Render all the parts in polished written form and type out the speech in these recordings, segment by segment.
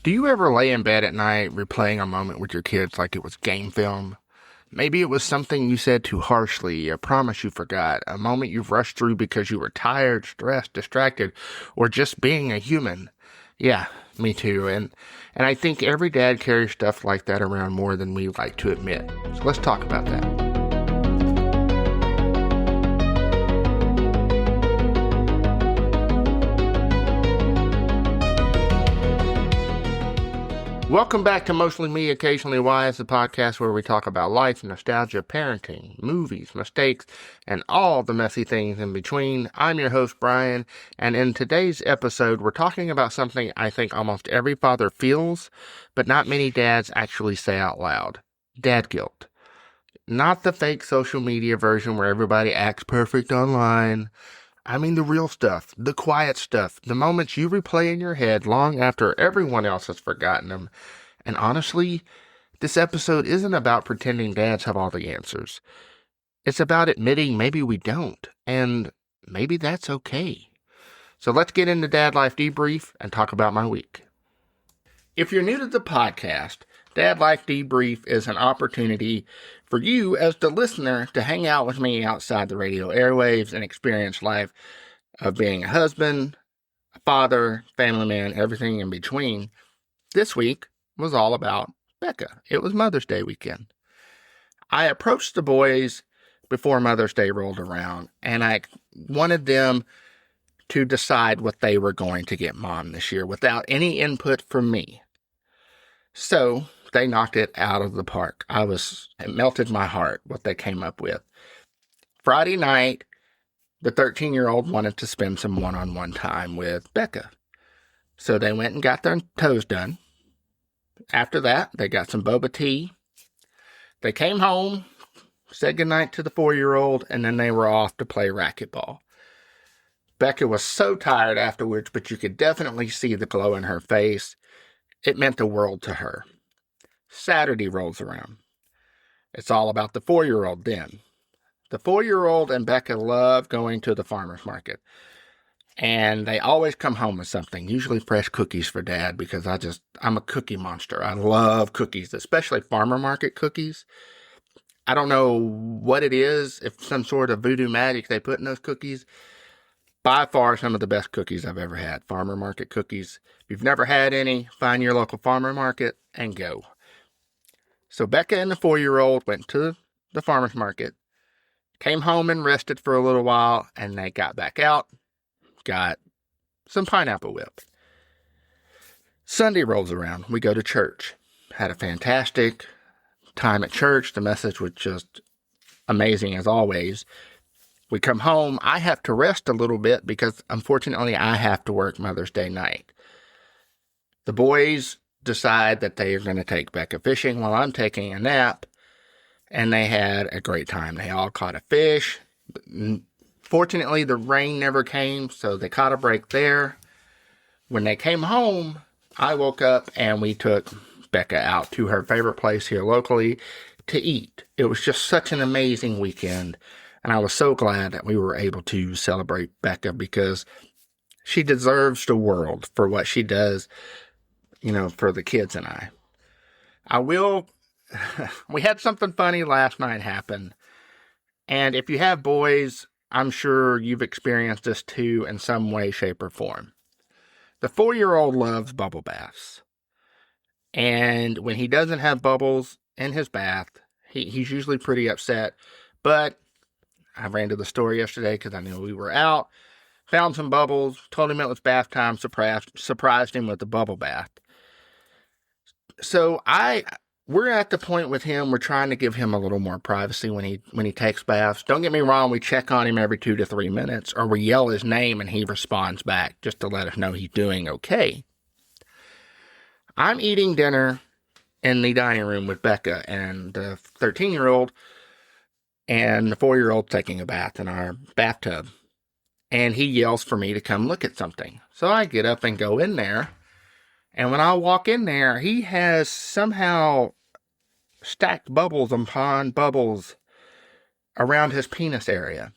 Do you ever lay in bed at night replaying a moment with your kids like it was game film? Maybe it was something you said too harshly, a promise you forgot, a moment you've rushed through because you were tired, stressed, distracted, or just being a human. Yeah, me too. And I think every dad carries stuff like that around more than we like to admit. So let's talk about that. Welcome back to Mostly Me, Occasionally Wise, the podcast where we talk about life, nostalgia, parenting, movies, mistakes, and all the messy things in between. I'm your host, Brian, and in today's episode, we're talking about something I think almost every father feels, but not many dads actually say out loud. Dad guilt. Not the fake social media version where everybody acts perfect online. I mean the real stuff, the quiet stuff, the moments you replay in your head long after everyone else has forgotten them. And honestly, this episode isn't about pretending dads have all the answers. It's about admitting maybe we don't, and maybe that's okay. So let's get into Dad Life Debrief and talk about my week. If you're new to the podcast, Dad Life Debrief is an opportunity for you as the listener to hang out with me outside the radio airwaves and experience life of being a husband, a father, family man, everything in between. This week was all about Becca. It was Mother's Day weekend. I approached the boys before Mother's Day rolled around, and I wanted them to decide what they were going to get Mom this year without any input from me. So they knocked it out of the park. It melted my heart what they came up with. Friday night, the 13-year-old wanted to spend some one-on-one time with Becca. So they went and got their toes done. After that, they got some boba tea. They came home, said goodnight to the 4-year-old, and then they were off to play racquetball. Becca was so tired afterwards, but you could definitely see the glow in her face. It meant the world to her. Saturday rolls around. It's all about the 4-year-old then. The 4-year-old and Becca love going to the farmer's market. And they always come home with something, usually fresh cookies for Dad, because I'm a cookie monster. I love cookies, especially farmer market cookies. I don't know what it is, if some sort of voodoo magic they put in those cookies. By far, some of the best cookies I've ever had, farmer market cookies. If you've never had any, find your local farmer market and go. So Becca and the 4-year-old went to the farmer's market, came home and rested for a little while, and they got back out, got some pineapple whip. Sunday rolls around. We go to church. Had a fantastic time at church. The message was just amazing as always. We come home. I have to rest a little bit because, unfortunately, I have to work Mother's Day night. The boys decide that they are going to take Becca fishing while I'm taking a nap, and they had a great time. They all caught a fish. Fortunately, the rain never came, so they caught a break there. When they came home, I woke up and we took Becca out to her favorite place here locally to eat. It was just such an amazing weekend, and I was so glad that we were able to celebrate Becca because she deserves the world for what she does, for the kids and I. We had something funny last night happen. And if you have boys, I'm sure you've experienced this too in some way, shape, or form. The 4-year-old loves bubble baths. And when he doesn't have bubbles in his bath, he's usually pretty upset. But I ran to the store yesterday because I knew we were out, found some bubbles, told him it was bath time, surprised him with the bubble bath. So we're at the point with him, we're trying to give him a little more privacy when he takes baths. Don't get me wrong, we check on him every 2 to 3 minutes, or we yell his name and he responds back just to let us know he's doing okay. I'm eating dinner in the dining room with Becca and the 13-year-old, and the 4-year-old taking a bath in our bathtub. And he yells for me to come look at something. So I get up and go in there. And when I walk in there, he has somehow stacked bubbles upon bubbles around his penis area.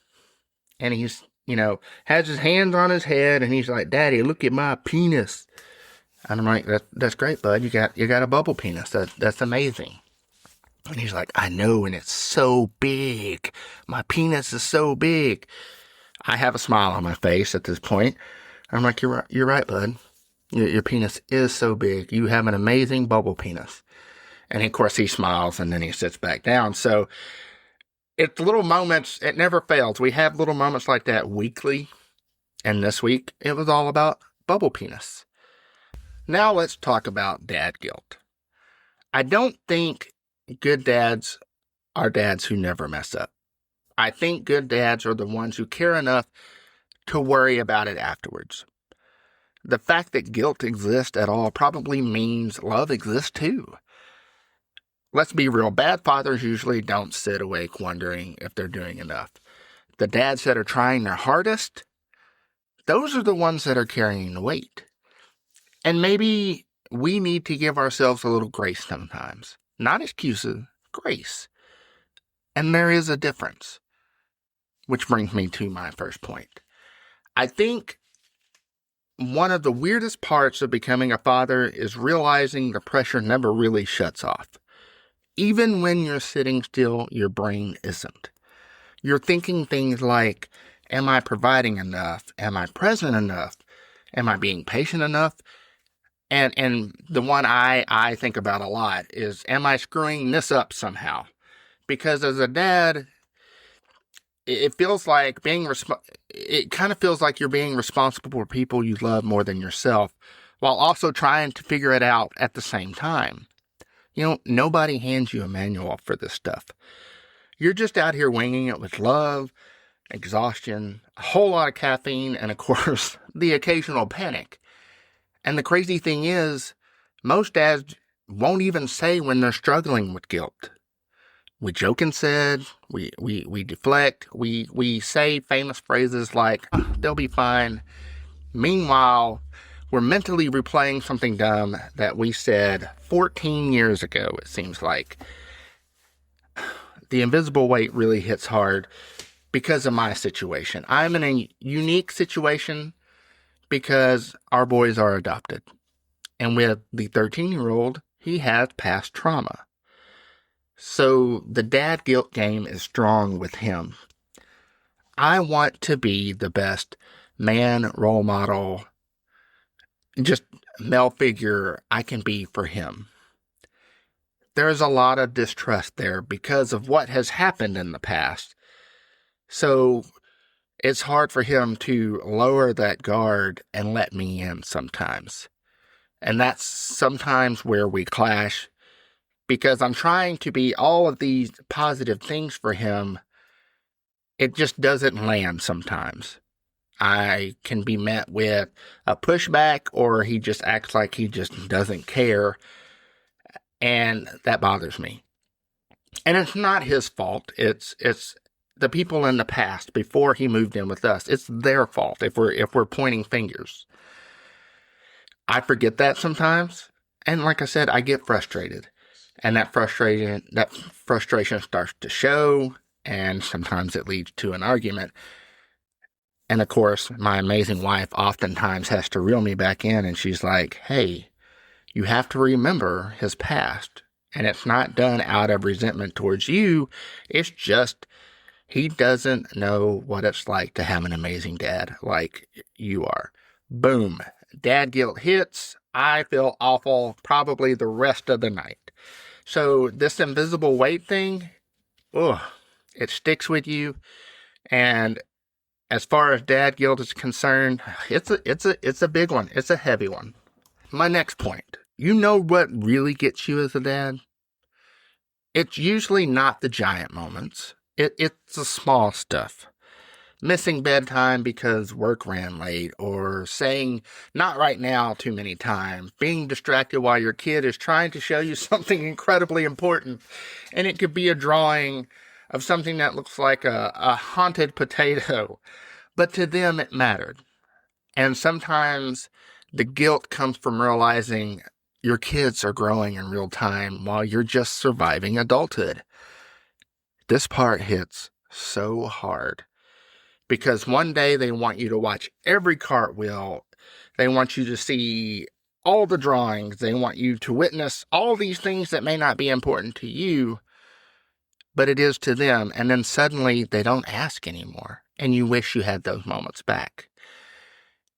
And he's, has his hands on his head, and he's like, "Daddy, look at my penis." And I'm like, that's great, bud. You got a bubble penis. That's amazing. And he's like, I know, and it's so big. My penis is so big. I have a smile on my face at this point. I'm like, you're right, bud. Your penis is so big. You have an amazing bubble penis. And of course, he smiles and then he sits back down. So it's little moments. It never fails. We have little moments like that weekly. And this week, it was all about bubble penis. Now let's talk about dad guilt. I don't think good dads are dads who never mess up. I think good dads are the ones who care enough to worry about it afterwards. The fact that guilt exists at all probably means love exists too. Let's be real, bad fathers usually don't sit awake wondering if they're doing enough. The dads that are trying their hardest, those are the ones that are carrying the weight. And maybe we need to give ourselves a little grace sometimes. Not excuses, grace. And there is a difference. Which brings me to my first point. I think one of the weirdest parts of becoming a father is realizing the pressure never really shuts off. Even when you're sitting still, your brain isn't. You're thinking things like, am I providing enough? Am I present enough? Am I being patient enough? And the one I think about a lot is, am I screwing this up somehow? Because as a dad, it feels like it kind of feels like you're being responsible for people you love more than yourself, while also trying to figure it out at the same time. Nobody hands you a manual for this stuff. You're just out here winging it with love, exhaustion, a whole lot of caffeine, and of course, the occasional panic. And the crazy thing is, most dads won't even say when they're struggling with guilt. We joke and said, we deflect, we say famous phrases like, "Oh, they'll be fine." Meanwhile, we're mentally replaying something dumb that we said 14 years ago, it seems like. The invisible weight really hits hard because of my situation. I'm in a unique situation because our boys are adopted. And with the 13-year-old, he has past trauma. So the dad guilt game is strong with him. I want to be the best man, role model, just male figure I can be for him. There's a lot of distrust there because of what has happened in the past. So it's hard for him to lower that guard and let me in sometimes. And that's sometimes where we clash, because I'm trying to be all of these positive things for him. It just doesn't land sometimes. I can be met with a pushback, or he just acts like he just doesn't care, and that bothers me. And it's not his fault. It's the people in the past before he moved in with us. It's their fault if we're pointing fingers. I forget that sometimes, and like I said, I get frustrated, and that frustration starts to show, and sometimes it leads to an argument. And of course, my amazing wife oftentimes has to reel me back in, and she's like, "Hey, you have to remember his past, and it's not done out of resentment towards you. It's just he doesn't know what it's like to have an amazing dad like you are." Boom. Dad guilt hits. I feel awful probably the rest of the night. So this invisible weight thing, it sticks with you. And as far as dad guilt is concerned, it's a big one. It's a heavy one. My next point. You know what really gets you as a dad? It's usually not the giant moments. It's the small stuff. Missing bedtime because work ran late, or saying "not right now" too many times, being distracted while your kid is trying to show you something incredibly important, and it could be a drawing of something that looks like a haunted potato, but to them it mattered. And sometimes the guilt comes from realizing your kids are growing in real time while you're just surviving adulthood. This part hits so hard. Because one day they want you to watch every cartwheel. They want you to see all the drawings. They want you to witness all these things that may not be important to you, but it is to them. And then suddenly they don't ask anymore. And you wish you had those moments back.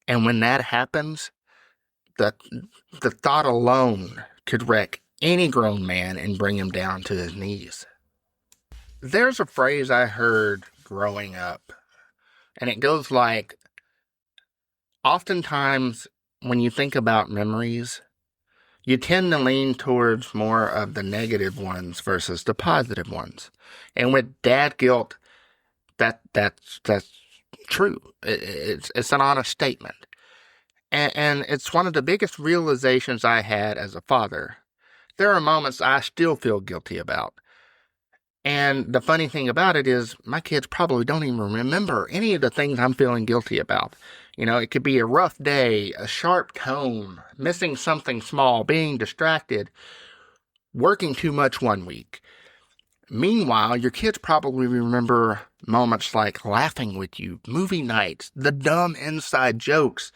And when that happens, the thought alone could wreck any grown man and bring him down to his knees. There's a phrase I heard growing up, and it goes like, oftentimes when you think about memories, you tend to lean towards more of the negative ones versus the positive ones. And with dad guilt, that's true. It's an honest statement. And it's one of the biggest realizations I had as a father. There are moments I still feel guilty about. And the funny thing about it is my kids probably don't even remember any of the things I'm feeling guilty about. You know, it could be a rough day, a sharp tone, missing something small, being distracted, working too much one week. Meanwhile, your kids probably remember moments like laughing with you, movie nights, the dumb inside jokes,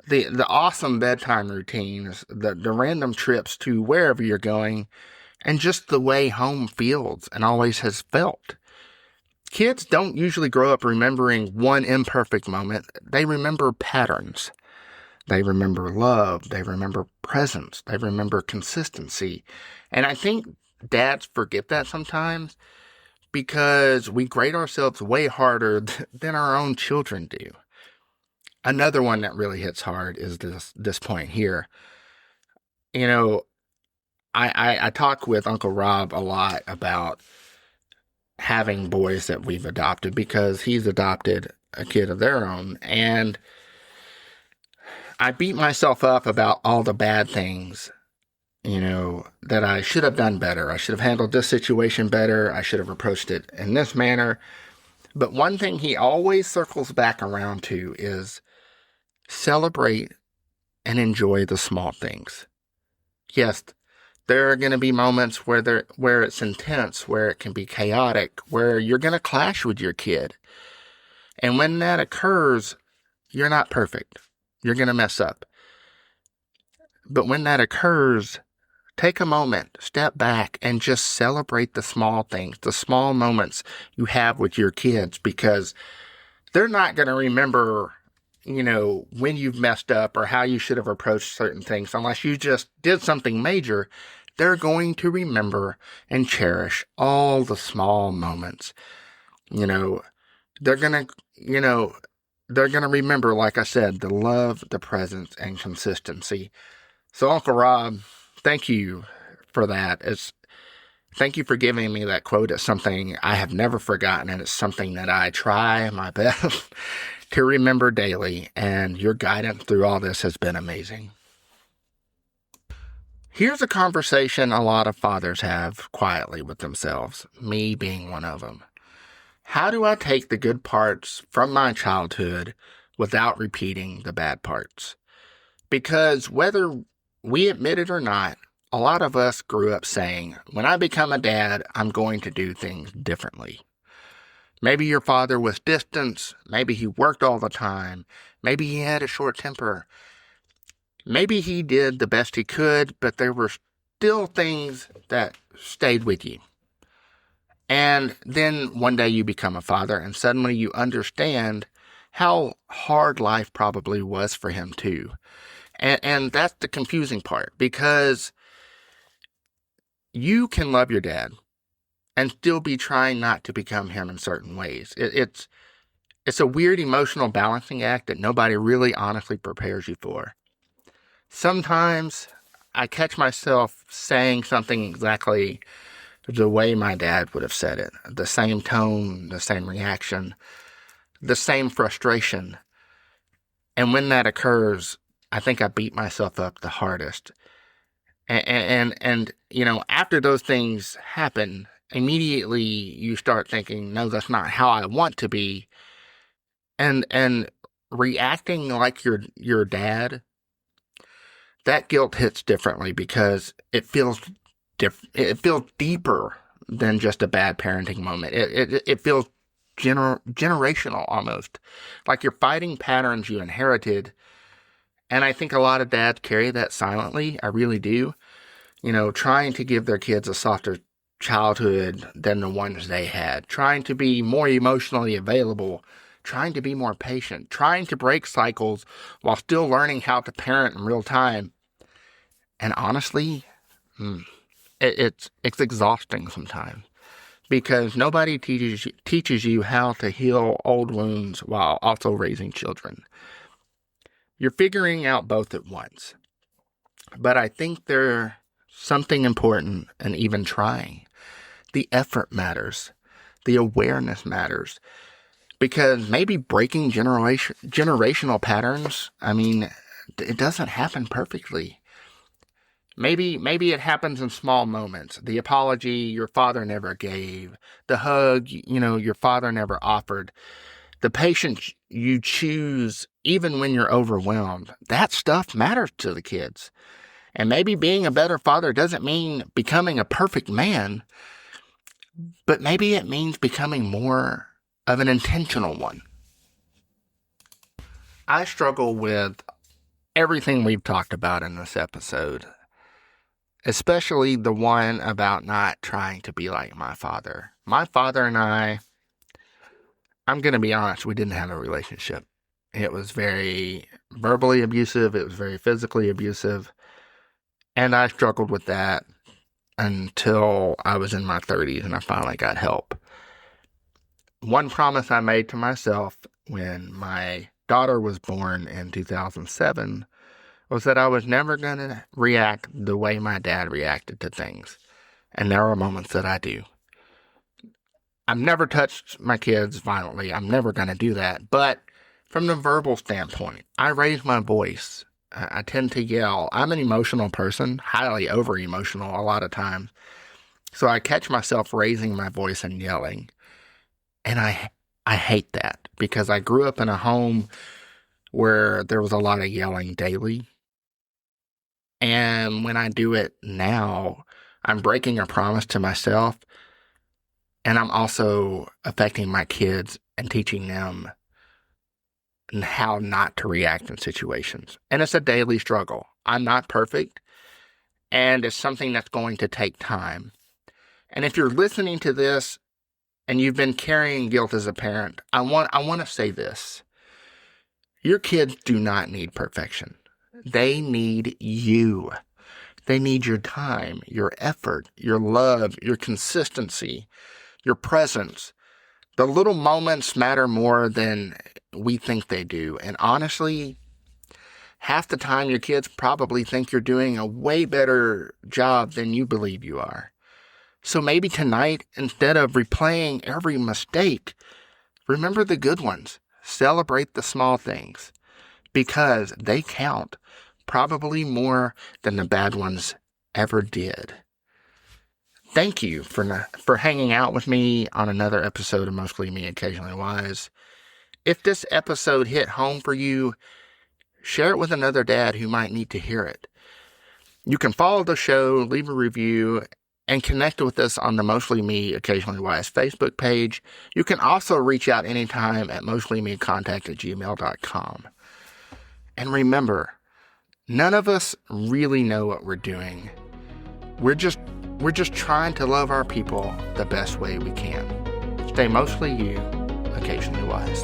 the awesome bedtime routines, the random trips to wherever you're going, and just the way home feels and always has felt. Kids don't usually grow up remembering one imperfect moment. They remember patterns. They remember love. They remember presence. They remember consistency. And I think dads forget that sometimes because we grade ourselves way harder than our own children do. Another one that really hits hard is this point here. You know, I talk with Uncle Rob a lot about having boys that we've adopted because he's adopted a kid of their own. And I beat myself up about all the bad things, you know, that I should have done better. I should have handled this situation better. I should have approached it in this manner. But one thing he always circles back around to is celebrate and enjoy the small things. Yes, there are going to be moments where it's intense, where it can be chaotic, where you're going to clash with your kid. And when that occurs, you're not perfect. You're going to mess up. But when that occurs, take a moment, step back, and just celebrate the small things, the small moments you have with your kids, because they're not going to remember, you know, when you've messed up or how you should have approached certain things unless you just did something major. They're going to remember and cherish all the small moments. You know, they're going to remember, like I said, the love, the presence, and consistency. So Uncle Rob, thank you for that. Thank you for giving me that quote. It's something I have never forgotten, and it's something that I try my best to remember daily, and your guidance through all this has been amazing. Here's a conversation a lot of fathers have quietly with themselves, me being one of them. How do I take the good parts from my childhood without repeating the bad parts? Because whether we admit it or not, a lot of us grew up saying, when I become a dad, I'm going to do things differently. Maybe your father was distant, maybe he worked all the time, maybe he had a short temper. Maybe he did the best he could, but there were still things that stayed with you. And then one day you become a father, and suddenly you understand how hard life probably was for him too. And that's the confusing part, because you can love your dad and still be trying not to become him in certain ways. It's a weird emotional balancing act that nobody really honestly prepares you for. Sometimes I catch myself saying something exactly the way my dad would have said it. The same tone, the same reaction, the same frustration. And when that occurs, I think I beat myself up the hardest. And you know, after those things happen, immediately you start thinking, no, that's not how I want to be. And reacting like your dad, that guilt hits differently because it feels it feels deeper than just a bad parenting moment. It feels generational almost, like you're fighting patterns you inherited, And I think a lot of dads carry that silently. I really do. Trying to give their kids a softer childhood than the ones they had, trying to be more emotionally available, trying to be more patient, trying to break cycles while still learning how to parent in real time. And honestly, it's exhausting sometimes because nobody teaches you how to heal old wounds while also raising children. You're figuring out both at once. But I think there's something important in even trying. The effort matters. The awareness matters. Because maybe breaking generational patterns, it doesn't happen perfectly. Maybe it happens in small moments. The apology your father never gave. The hug, your father never offered. The patience you choose even when you're overwhelmed. That stuff matters to the kids. And maybe being a better father doesn't mean becoming a perfect man, but maybe it means becoming more of an intentional one. I struggle with everything we've talked about in this episode, especially the one about not trying to be like my father. My father and I'm going to be honest, we didn't have a relationship. It was very verbally abusive. It was very physically abusive. And I struggled with that until I was in my 30s and I finally got help. One promise I made to myself when my daughter was born in 2007 was that I was never going to react the way my dad reacted to things. And there are moments that I do. I've never touched my kids violently. I'm never going to do that. But from the verbal standpoint, I raise my voice. I tend to yell. I'm an emotional person, highly over-emotional a lot of times. So I catch myself raising my voice and yelling. And I hate that because I grew up in a home where there was a lot of yelling daily. And when I do it now, I'm breaking a promise to myself. And I'm also affecting my kids and teaching them how not to react in situations. And it's a daily struggle. I'm not perfect, and it's something that's going to take time. And if you're listening to this and you've been carrying guilt as a parent, I want to say this. Your kids do not need perfection. They need you. They need your time, your effort, your love, your consistency, your presence. The little moments matter more than we think they do. And honestly, half the time your kids probably think you're doing a way better job than you believe you are. So maybe tonight, instead of replaying every mistake, remember the good ones. Celebrate the small things because they count probably more than the bad ones ever did. Thank you for hanging out with me on another episode of Mostly Me, Occasionally Wise. If this episode hit home for you, share it with another dad who might need to hear it. You can follow the show, leave a review, and connect with us on the Mostly Me, Occasionally Wise Facebook page. You can also reach out anytime at mostlymecontact@gmail.com. And remember, none of us really know what we're doing. We're just trying to love our people the best way we can. Stay mostly you, occasionally wise.